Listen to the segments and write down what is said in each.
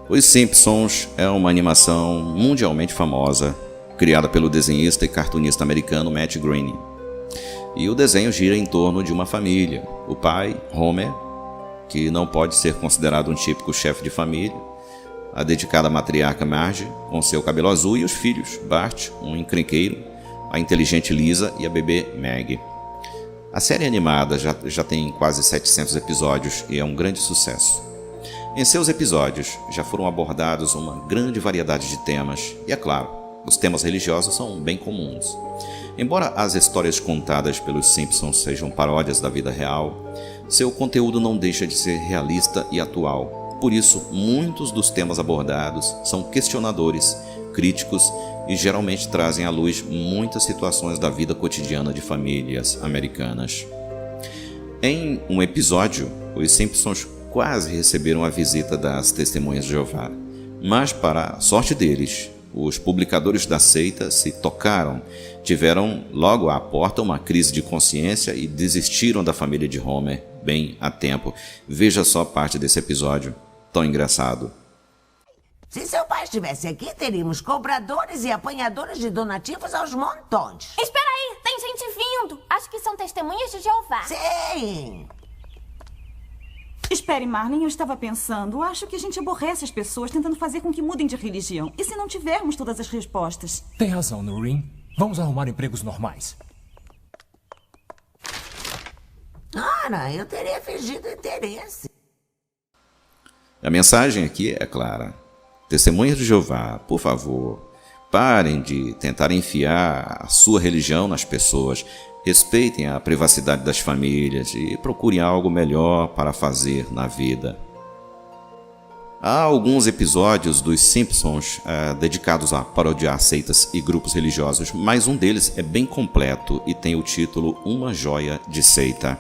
Os Simpsons é uma animação mundialmente famosa, criada pelo desenhista e cartunista americano Matt Groening. E o desenho gira em torno de uma família. O pai, Homer, que não pode ser considerado um típico chefe de família, a dedicada matriarca Marge, com seu cabelo azul, e os filhos, Bart, um encrenqueiro, a inteligente Lisa e a bebê Maggie. A série animada já tem quase 700 episódios e é um grande sucesso. Em seus episódios já foram abordados uma grande variedade de temas, e é claro, os temas religiosos são bem comuns. Embora as histórias contadas pelos Simpsons sejam paródias da vida real, seu conteúdo não deixa de ser realista e atual. Por isso, muitos dos temas abordados são questionadores, críticos e geralmente trazem à luz muitas situações da vida cotidiana de famílias americanas. Em um episódio, os Simpsons quase receberam a visita das Testemunhas de Jeová, mas para a sorte deles, os publicadores da seita se tocaram, tiveram logo à porta uma crise de consciência e desistiram da família de Homer bem a tempo. Veja só parte desse episódio, tão engraçado. Se seu pai estivesse aqui, teríamos compradores e apanhadores de donativos aos montões. Espera aí, tem gente vindo. Acho que são testemunhas de Jeová. Sim! Espere, Marlin, eu estava pensando. Acho que a gente aborrece as pessoas tentando fazer com que mudem de religião. E se não tivermos todas as respostas? Tem razão, Noreen. Vamos arrumar empregos normais. Ora, eu teria fingido interesse. A mensagem aqui é clara. Testemunhas de Jeová, por favor, parem de tentar enfiar a sua religião nas pessoas. Respeitem a privacidade das famílias e procurem algo melhor para fazer na vida. Há alguns episódios dos Simpsons dedicados a parodiar seitas e grupos religiosos, mas um deles é bem completo e tem o título Uma Joia de Seita.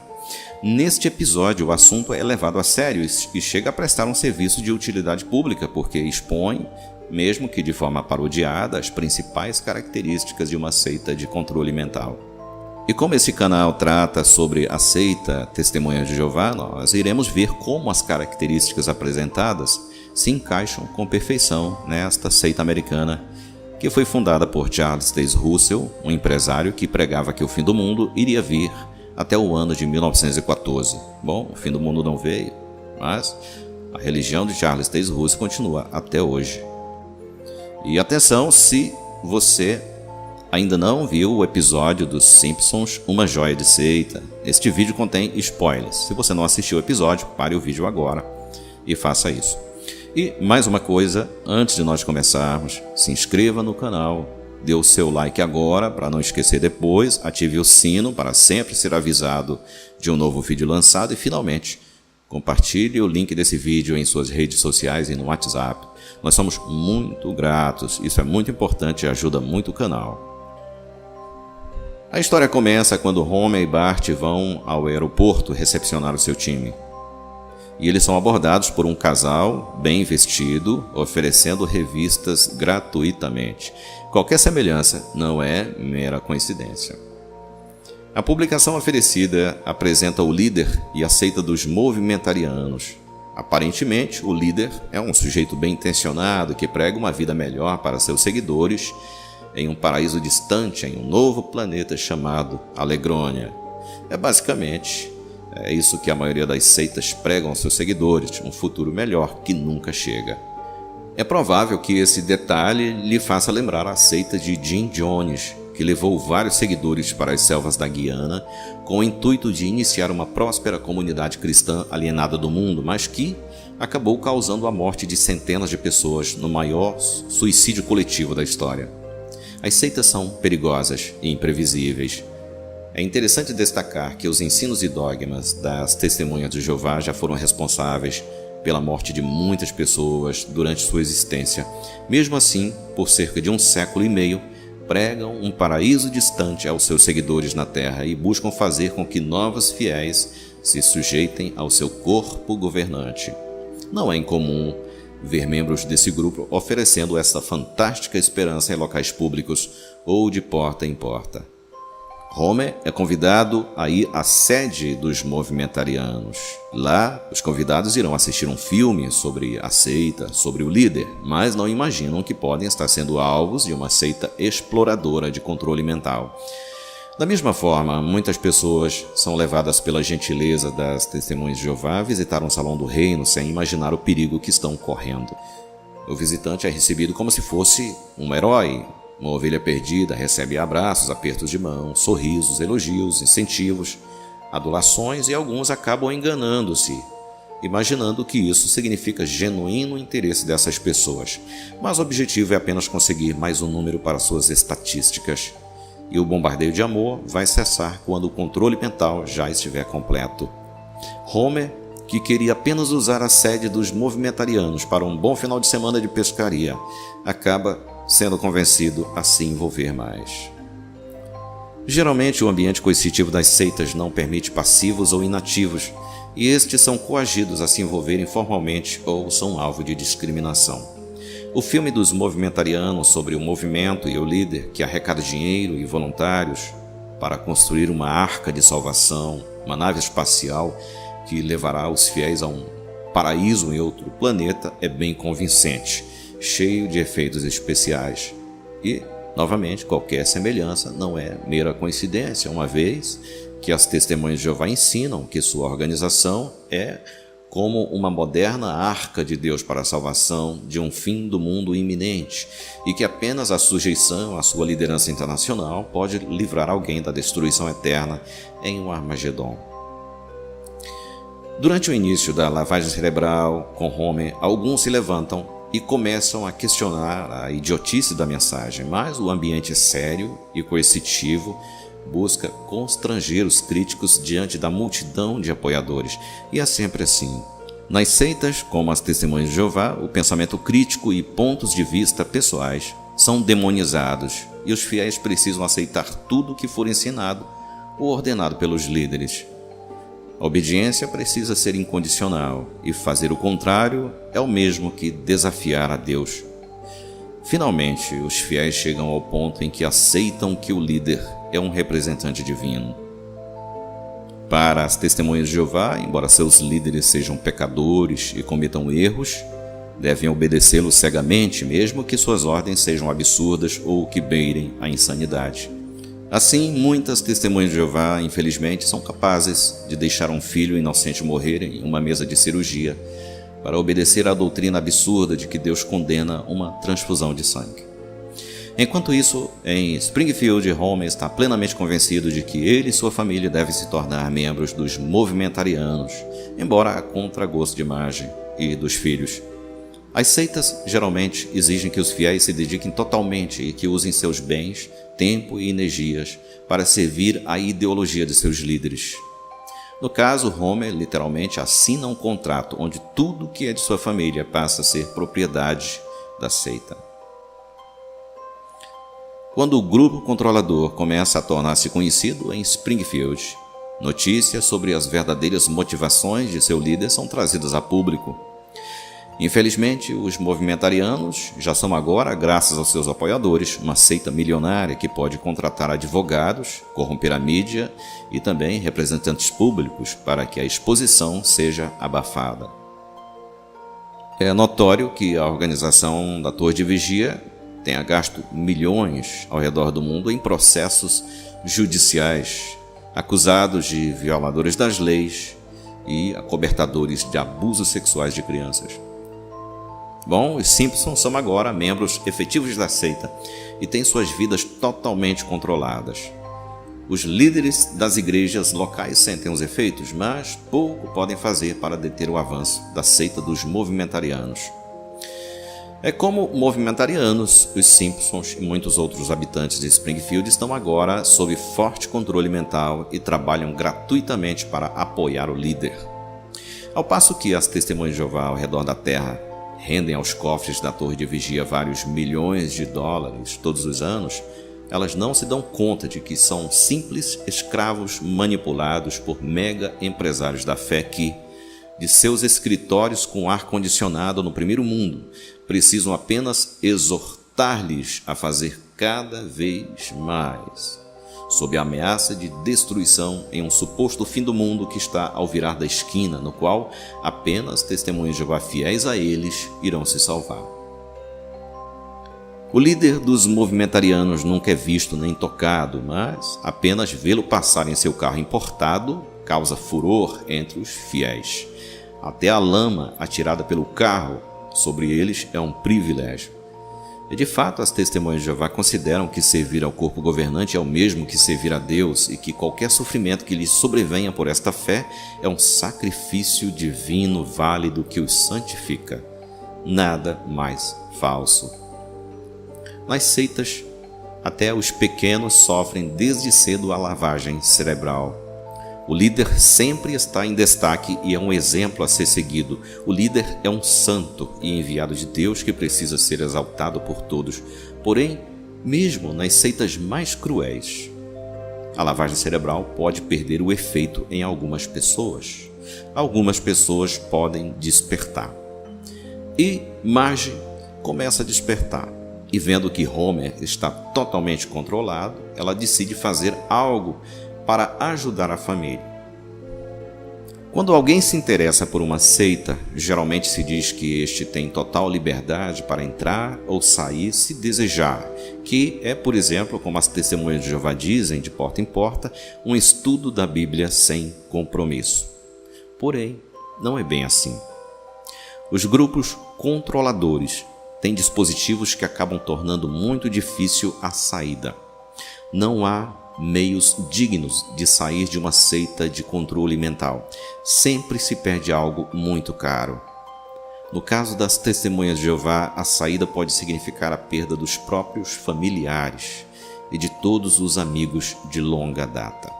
Neste episódio, o assunto é levado a sério e chega a prestar um serviço de utilidade pública, porque expõe, mesmo que de forma parodiada, as principais características de uma seita de controle mental. E como esse canal trata sobre a seita Testemunhas de Jeová, nós iremos ver como as características apresentadas se encaixam com perfeição nesta seita americana, que foi fundada por Charles Taze Russell, um empresário que pregava que o fim do mundo iria vir até o ano de 1914. Bom, o fim do mundo não veio, mas a religião de Charles Taze Russell continua até hoje. E atenção, se você ainda não viu o episódio dos Simpsons Uma Joia de Seita, este vídeo contém spoilers. Se você não assistiu o episódio, pare o vídeo agora e faça isso. E mais uma coisa, antes de nós começarmos, se inscreva no canal, dê o seu like agora para não esquecer depois, ative o sino para sempre ser avisado de um novo vídeo lançado e finalmente compartilhe o link desse vídeo em suas redes sociais e no WhatsApp. Nós somos muito gratos, isso é muito importante e ajuda muito o canal. A história começa quando Homer e Bart vão ao aeroporto recepcionar o seu time. E eles são abordados por um casal bem vestido, oferecendo revistas gratuitamente. Qualquer semelhança não é mera coincidência. A publicação oferecida apresenta o líder e a seita dos movimentarianos. Aparentemente, o líder é um sujeito bem intencionado que prega uma vida melhor para seus seguidores em um paraíso distante, em um novo planeta chamado Alegrônia. Basicamente isso que a maioria das seitas pregam aos seus seguidores, um futuro melhor que nunca chega. É provável que esse detalhe lhe faça lembrar a seita de Jim Jones, que levou vários seguidores para as selvas da Guiana com o intuito de iniciar uma próspera comunidade cristã alienada do mundo, mas que acabou causando a morte de centenas de pessoas no maior suicídio coletivo da história. As seitas são perigosas e imprevisíveis. É interessante destacar que os ensinos e dogmas das Testemunhas de Jeová já foram responsáveis pela morte de muitas pessoas durante sua existência. Mesmo assim, por cerca de 1,5 séculos, pregam um paraíso distante aos seus seguidores na Terra e buscam fazer com que novos fiéis se sujeitem ao seu corpo governante. Não é incomum ver membros desse grupo oferecendo essa fantástica esperança em locais públicos ou de porta em porta. Homer é convidado a ir à sede dos movimentarianos. Lá, os convidados irão assistir um filme sobre a seita, sobre o líder, mas não imaginam que podem estar sendo alvos de uma seita exploradora de controle mental. Da mesma forma, muitas pessoas são levadas pela gentileza das testemunhas de Jeová a visitar um salão do reino sem imaginar o perigo que estão correndo. O visitante é recebido como se fosse um herói. Uma ovelha perdida recebe abraços, apertos de mão, sorrisos, elogios, incentivos, adulações, e alguns acabam enganando-se, imaginando que isso significa genuíno interesse dessas pessoas. Mas o objetivo é apenas conseguir mais um número para suas estatísticas. E o bombardeio de amor vai cessar quando o controle mental já estiver completo. Homer, que queria apenas usar a sede dos movimentarianos para um bom final de semana de pescaria, acaba sendo convencido a se envolver mais. Geralmente, o ambiente coercitivo das seitas não permite passivos ou inativos, e estes são coagidos a se envolverem formalmente ou são alvo de discriminação. O filme dos movimentarianos sobre o movimento e o líder que arrecada dinheiro e voluntários para construir uma arca de salvação, uma nave espacial que levará os fiéis a um paraíso em outro planeta, é bem convincente, cheio de efeitos especiais. E, novamente, qualquer semelhança não é mera coincidência, uma vez que as testemunhas de Jeová ensinam que sua organização é como uma moderna arca de Deus para a salvação de um fim do mundo iminente, e que apenas a sujeição à sua liderança internacional pode livrar alguém da destruição eterna em um Armagedon. Durante o início da lavagem cerebral com Homer, alguns se levantam e começam a questionar a idiotice da mensagem, mas o ambiente sério e coercitivo busca constranger os críticos diante da multidão de apoiadores, e é sempre assim. Nas seitas, como as testemunhas de Jeová, o pensamento crítico e pontos de vista pessoais são demonizados, e os fiéis precisam aceitar tudo o que for ensinado ou ordenado pelos líderes. A obediência precisa ser incondicional, e fazer o contrário é o mesmo que desafiar a Deus. Finalmente, os fiéis chegam ao ponto em que aceitam que o líder é um representante divino. Para as testemunhas de Jeová, embora seus líderes sejam pecadores e cometam erros, devem obedecê-lo cegamente, mesmo que suas ordens sejam absurdas ou que beirem a insanidade. Assim, muitas testemunhas de Jeová, infelizmente, são capazes de deixar um filho inocente morrer em uma mesa de cirurgia para obedecer à doutrina absurda de que Deus condena uma transfusão de sangue. Enquanto isso, em Springfield, Homer está plenamente convencido de que ele e sua família devem se tornar membros dos movimentarianos, embora a contragosto de Marge e dos filhos. As seitas geralmente exigem que os fiéis se dediquem totalmente e que usem seus bens, tempo e energias para servir à ideologia de seus líderes. No caso, Homer literalmente assina um contrato onde tudo que é de sua família passa a ser propriedade da seita. Quando o grupo controlador começa a tornar-se conhecido em Springfield, notícias sobre as verdadeiras motivações de seu líder são trazidas a público. Infelizmente, os movimentarianos já são agora, graças aos seus apoiadores, uma seita milionária que pode contratar advogados, corromper a mídia e também representantes públicos para que a exposição seja abafada. É notório que a organização da Torre de Vigia tenha gasto milhões ao redor do mundo em processos judiciais, acusados de violadores das leis e acobertadores de abusos sexuais de crianças. Bom, os Simpsons são agora membros efetivos da seita e têm suas vidas totalmente controladas. Os líderes das igrejas locais sentem os efeitos, mas pouco podem fazer para deter o avanço da seita dos movimentarianos. É como movimentarianos, os Simpsons e muitos outros habitantes de Springfield estão agora sob forte controle mental e trabalham gratuitamente para apoiar o líder. Ao passo que as testemunhas de Jeová ao redor da terra rendem aos cofres da Torre de Vigia vários milhões de dólares todos os anos, elas não se dão conta de que são simples escravos manipulados por mega empresários da fé que, de seus escritórios com ar-condicionado no primeiro mundo, precisam apenas exortar-lhes a fazer cada vez mais. sob a ameaça de destruição em um suposto fim do mundo que está ao virar da esquina, no qual apenas testemunhas de Jeová fiéis a eles irão se salvar. O líder dos movimentarianos nunca é visto nem tocado, mas apenas vê-lo passar em seu carro importado causa furor entre os fiéis. Até a lama atirada pelo carro sobre eles é um privilégio. E de fato, as testemunhas de Jeová consideram que servir ao corpo governante é o mesmo que servir a Deus e que qualquer sofrimento que lhes sobrevenha por esta fé é um sacrifício divino válido que os santifica. Nada mais falso. Nas seitas, até os pequenos sofrem desde cedo a lavagem cerebral. O líder sempre está em destaque e é um exemplo a ser seguido. O líder é um santo e enviado de Deus que precisa ser exaltado por todos. Porém, mesmo nas seitas mais cruéis, a lavagem cerebral pode perder o efeito em algumas pessoas. Algumas pessoas podem despertar. E Marge começa a despertar. E vendo que Homer está totalmente controlado, ela decide fazer algo para ajudar a família. Quando alguém se interessa por uma seita, geralmente se diz que este tem total liberdade para entrar ou sair se desejar, que é, por exemplo, como as testemunhas de Jeová dizem, de porta em porta, um estudo da Bíblia sem compromisso. Porém, não é bem assim. Os grupos controladores têm dispositivos que acabam tornando muito difícil a saída. Não há meios dignos de sair de uma seita de controle mental. Sempre se perde algo muito caro. No caso das testemunhas de Jeová, a saída pode significar a perda dos próprios familiares e de todos os amigos de longa data.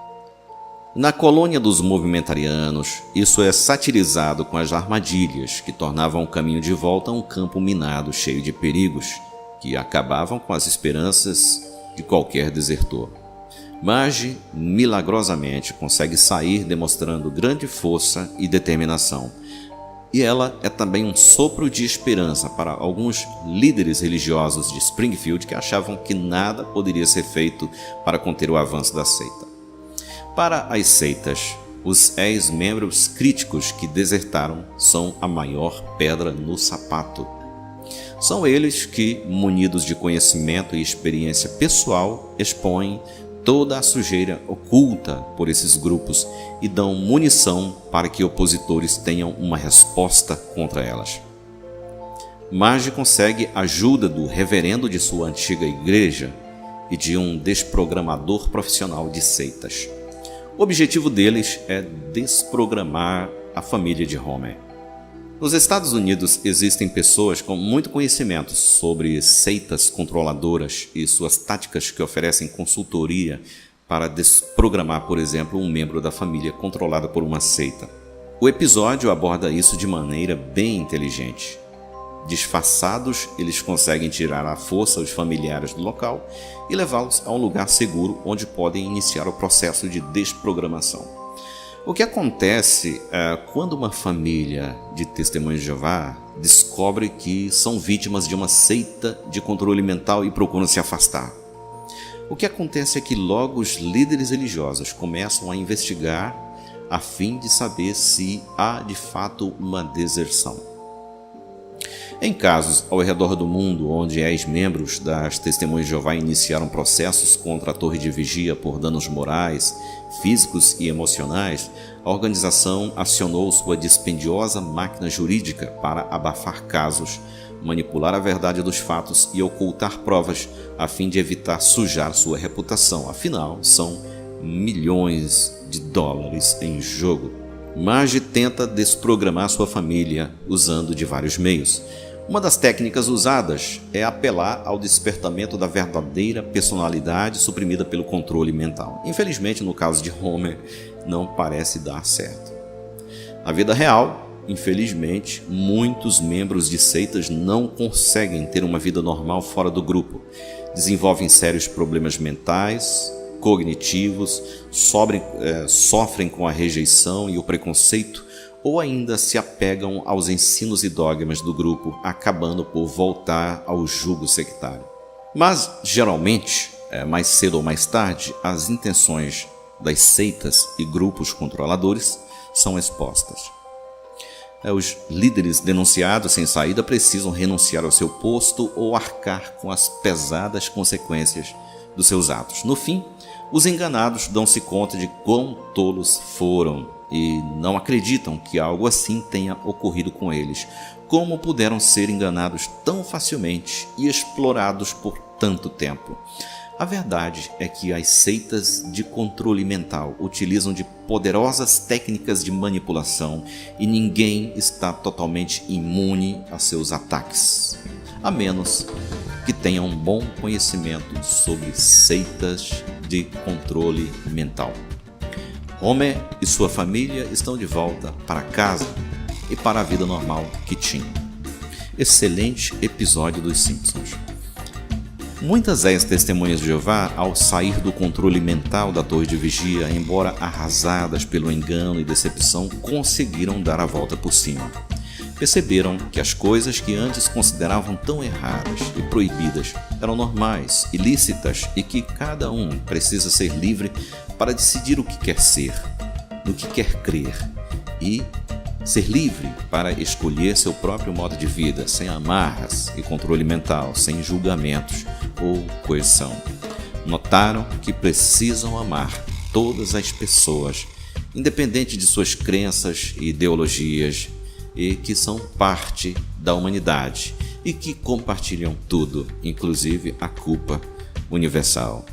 Na colônia dos movimentarianos, isso é satirizado com as armadilhas que tornavam o caminho de volta um campo minado cheio de perigos, que acabavam com as esperanças de qualquer desertor. Marge, milagrosamente, consegue sair demonstrando grande força e determinação. E ela é também um sopro de esperança para alguns líderes religiosos de Springfield que achavam que nada poderia ser feito para conter o avanço da seita. Para as seitas, os ex-membros críticos que desertaram são a maior pedra no sapato. São eles que, munidos de conhecimento e experiência pessoal, expõem toda a sujeira oculta por esses grupos e dão munição para que opositores tenham uma resposta contra elas. Marge consegue ajuda do reverendo de sua antiga igreja e de um desprogramador profissional de seitas. O objetivo deles é desprogramar a família de Homer. Nos Estados Unidos existem pessoas com muito conhecimento sobre seitas controladoras e suas táticas que oferecem consultoria para desprogramar, por exemplo, um membro da família controlada por uma seita. O episódio aborda isso de maneira bem inteligente. Disfarçados, eles conseguem tirar à força os familiares do local e levá-los a um lugar seguro onde podem iniciar o processo de desprogramação. O que acontece quando uma família de testemunhas de Jeová descobre que são vítimas de uma seita de controle mental e procuram se afastar? O que acontece é que logo os líderes religiosos começam a investigar a fim de saber se há de fato uma deserção. Em casos ao redor do mundo onde ex-membros das Testemunhas de Jeová iniciaram processos contra a torre de vigia por danos morais, físicos e emocionais, a organização acionou sua dispendiosa máquina jurídica para abafar casos, manipular a verdade dos fatos e ocultar provas a fim de evitar sujar sua reputação. Afinal, são milhões de dólares em jogo. Marge tenta desprogramar sua família usando de vários meios. Uma das técnicas usadas é apelar ao despertamento da verdadeira personalidade suprimida pelo controle mental. Infelizmente, no caso de Homer, não parece dar certo. Na vida real, infelizmente, muitos membros de seitas não conseguem ter uma vida normal fora do grupo. Desenvolvem sérios problemas mentais, cognitivos, sofrem com a rejeição e o preconceito, ou ainda se apegam aos ensinos e dogmas do grupo, acabando por voltar ao jugo sectário. Mas, geralmente, mais cedo ou mais tarde, as intenções das seitas e grupos controladores são expostas. Os líderes denunciados sem saída precisam renunciar ao seu posto ou arcar com as pesadas consequências dos seus atos. No fim, os enganados dão-se conta de quão tolos foram e não acreditam que algo assim tenha ocorrido com eles. Como puderam ser enganados tão facilmente e explorados por tanto tempo? A verdade é que as seitas de controle mental utilizam de poderosas técnicas de manipulação e ninguém está totalmente imune a seus ataques, a menos que tenha um bom conhecimento sobre seitas de controle mental. Homer e sua família estão de volta para casa e para a vida normal que tinham. Excelente episódio dos Simpsons. Muitas ex-testemunhas de Jeová, ao sair do controle mental da torre de vigia, embora arrasadas pelo engano e decepção, conseguiram dar a volta por cima. Perceberam que as coisas que antes consideravam tão erradas e proibidas eram normais, ilícitas e que cada um precisa ser livre para decidir o que quer ser, no que quer crer e ser livre para escolher seu próprio modo de vida, sem amarras e controle mental, sem julgamentos ou coerção. Notaram que precisam amar todas as pessoas, independente de suas crenças e ideologias, e que são parte da humanidade e que compartilham tudo, inclusive a culpa universal.